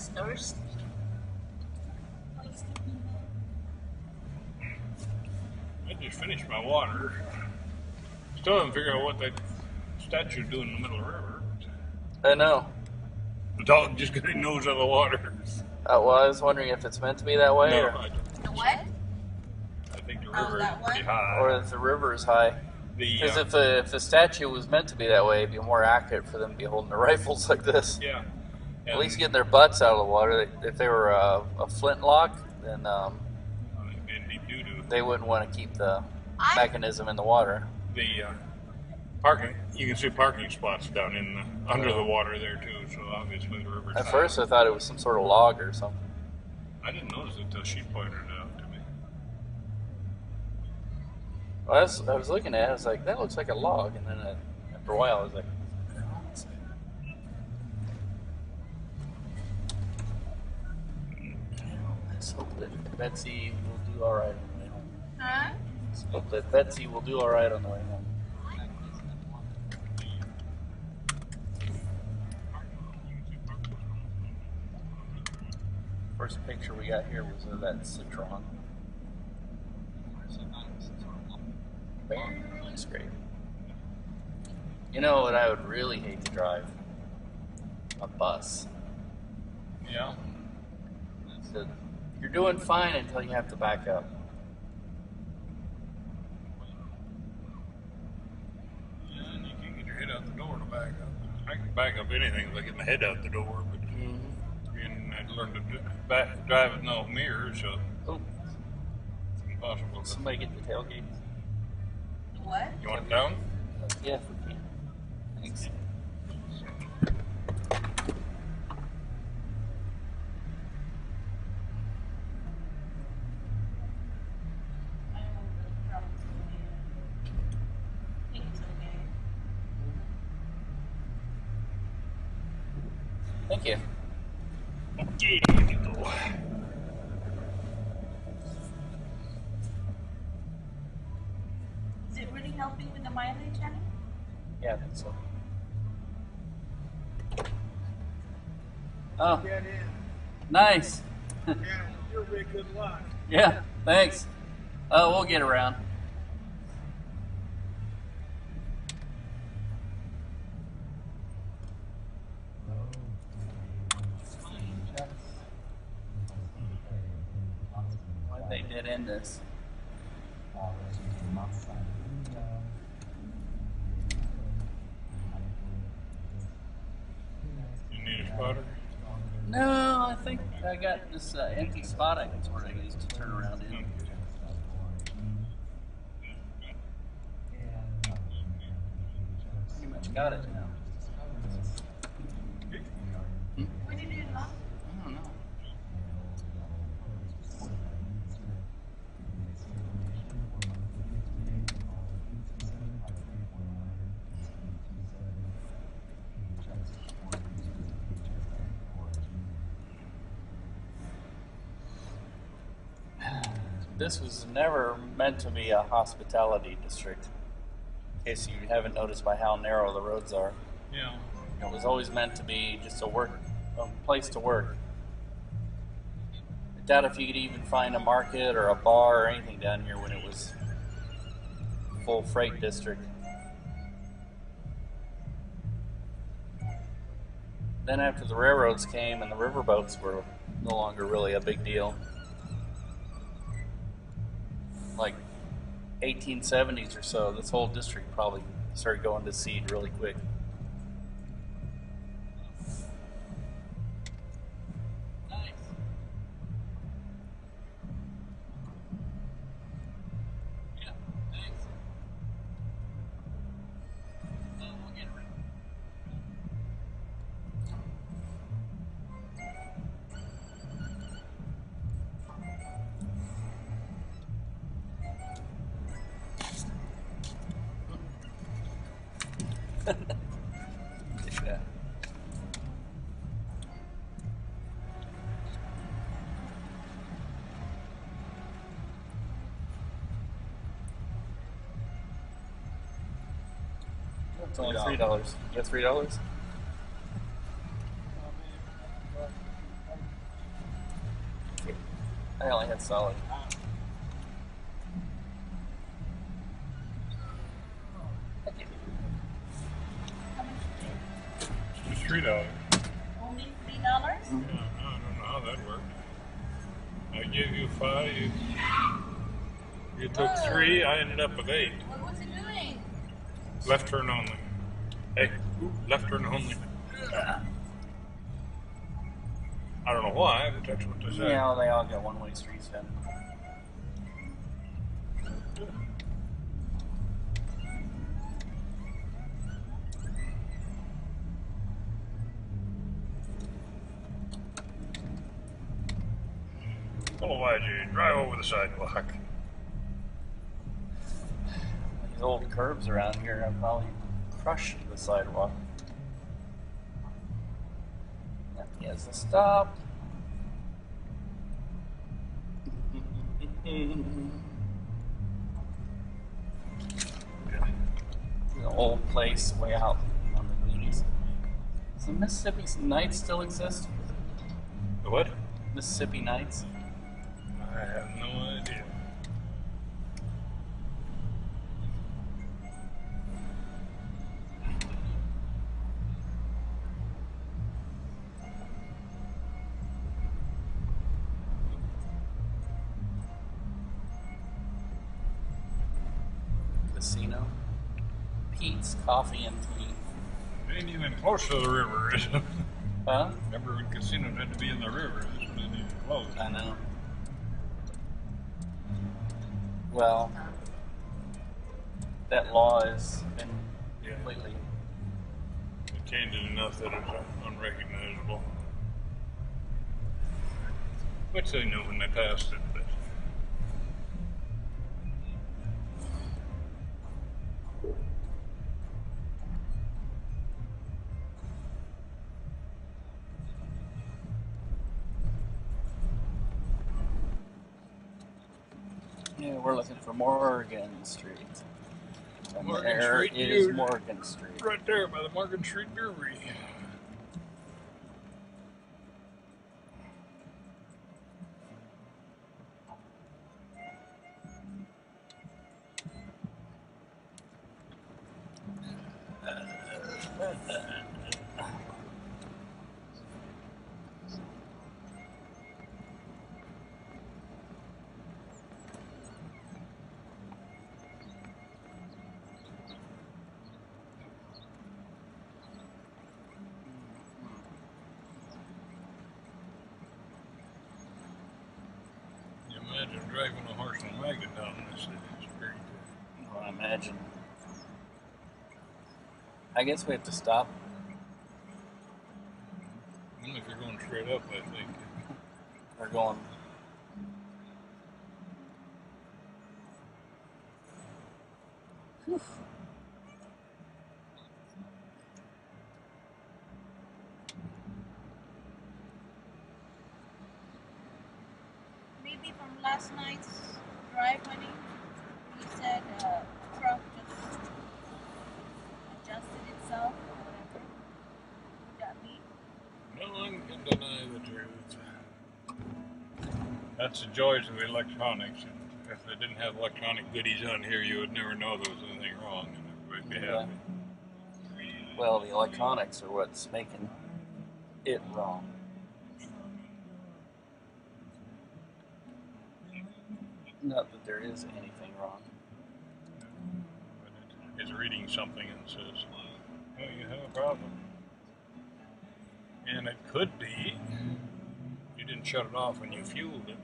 was thirsty. I just finished my water. Still haven't figured out what that statue's doing in the middle of the river. I know. The dog just got his nose out of the water. Well, I was wondering if it's meant to be that way, No, or, The what? I think the Oh, river that is pretty one? high. or if the river is high. The, Because if the statue was meant to be that way, it'd be more accurate for them to be holding their rifles like this. yeah. At least getting their butts out of the water. If they were a flintlock, then in deep doo-doo. they wouldn't want to keep the mechanism in the water. The parking, you can see parking spots down in under the water there too, so obviously the river's At high. first, I thought it was some sort of log or something. I didn't notice it until she pointed it out to me. I was looking at it, I was like, that looks like a log. And then after a while, I was like, let's hope that Betsy will do all right on the way home. Huh? Let's hope that Betsy will do all right on the way home. First picture we got here was of that Citron. Bam, looks great. You know what I would really hate to drive? A bus. Yeah. So you're doing fine until you have to back up. Yeah, and you can't get your head out the door to back up. I can back up anything if I get my head out the door, but and I'd learn to drive with no mirrors, so Oh, it's impossible. somebody get the tailgate. What? You want it down? Yeah, if we can. Thanks. Thank you. Okay, here you go. Is it really helping with the mileage, honey? Yeah, I think so. Oh, Get in. nice. Yeah, you're a big good luck. Yeah, thanks. Oh, we'll get around. Why'd they did end this? You need a spotter? No, I think I got this empty spot I can sort of use to turn around in. Pretty much got it now. When did it lock? I don't know. This was never meant to be a hospitality district. In case you haven't noticed by how narrow the roads are. Yeah. It was always meant to be just a place to work. I doubt if you could even find a market or a bar or anything down here when it was full freight district. Then after the railroads came and the riverboats were no longer really a big deal. Like 1870s or so, this whole district probably started going to seed really quick. Nice. Yeah, thanks. We'll get around. Yeah. It's only $3. You got $3? I only had solid. How much is it? It's $3. Only $3? Yeah, I don't know how that worked. I gave you 5. You took 3. I ended up with 8. What was it doing? Left turn only. Hey, left turn only. I don't know why, but that's what they say. Yeah, they all got one-way streets then. Well, why'd you drive over the sidewalk? These old curbs around here have probably crushed the sidewalk. That is a stop. The old place way out on the Goonies. Does the Mississippi Nights still exist? The what? Mississippi Nights? I have no idea. Casino. Pete's Coffee and Tea. It ain't even close to the river, is it? Huh? Remember when casinos had to be in the river? This one isn't even close. I know. Well, that law has been Yeah. completely. It changed it enough that it's unrecognizable. Which they knew when they passed it, but Yeah, we're looking for Morgan Street. And Morgan there Street, is dude. Morgan Street. right there by the Morgan Street Brewery. You imagine driving a horse and wagon down this city. It's pretty good. Well, I imagine. I guess we have to stop. Well, if you're going straight up, I think. We're going. Whew. Maybe from last night's drive, honey. You said the truck just adjusted itself or whatever. Would that be? No one can deny the truth. That's the joys of electronics. And if they didn't have electronic goodies on here, you would never know there was anything wrong, and everybody'd be Yeah. happy. Well, the electronics are what's making it wrong. Not that there is anything wrong. But it's reading something and says, "Oh, you have a problem," and it could be you didn't shut it off when you fueled it,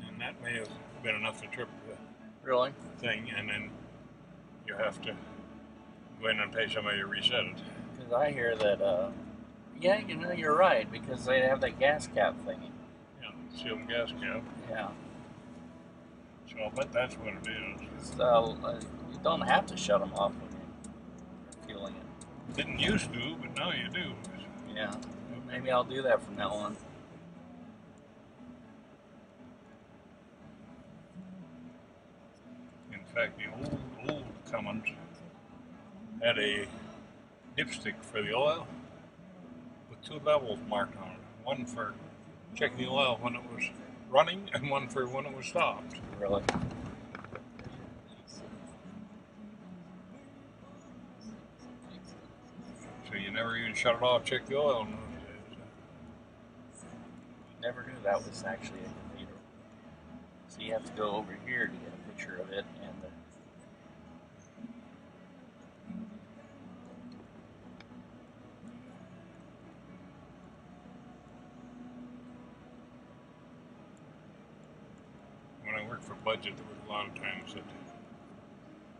and that may have been enough to trip the Really? thing, and then you have to go in and pay somebody to reset it. Because I hear that, yeah, you know, you're right, because they have that gas cap thingy. Yeah, sealed gas cap. Yeah. So I'll bet that's what it is. You don't have to shut them off when you're fueling it. Didn't used to, but now you do. Yeah. Maybe I'll do that from now on. In fact, the old Cummins had a dipstick for the oil with 2 levels marked on it. One for checking the oil when it was running and one for when it was stopped. Really? So you never even shut it off, check the oil in those days. Never knew that was actually a cathedral. So you have to go over here to get a picture of it, and When I worked for Budget, there was a lot of times that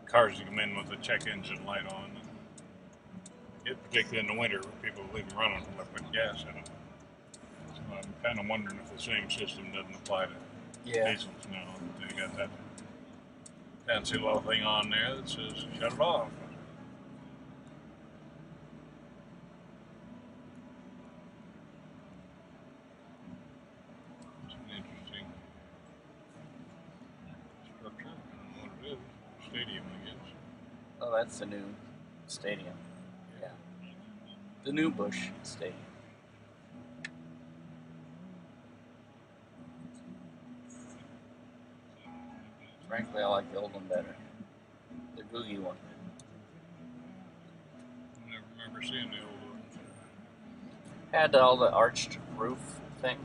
cars would come in with a check engine light on. Particularly in the winter, when people leave them running and put gas in them. So I'm kind of wondering if the same system doesn't apply to diesels now. They got that fancy little thing on there that says shut it off. It's an interesting structure. I don't know what it is. Stadium, I guess. oh, that's the new stadium. Yeah, the new Busch Stadium. Frankly, I like the old one better. The Googie one. I never remember seeing the old ones. Had all the arched roof thing.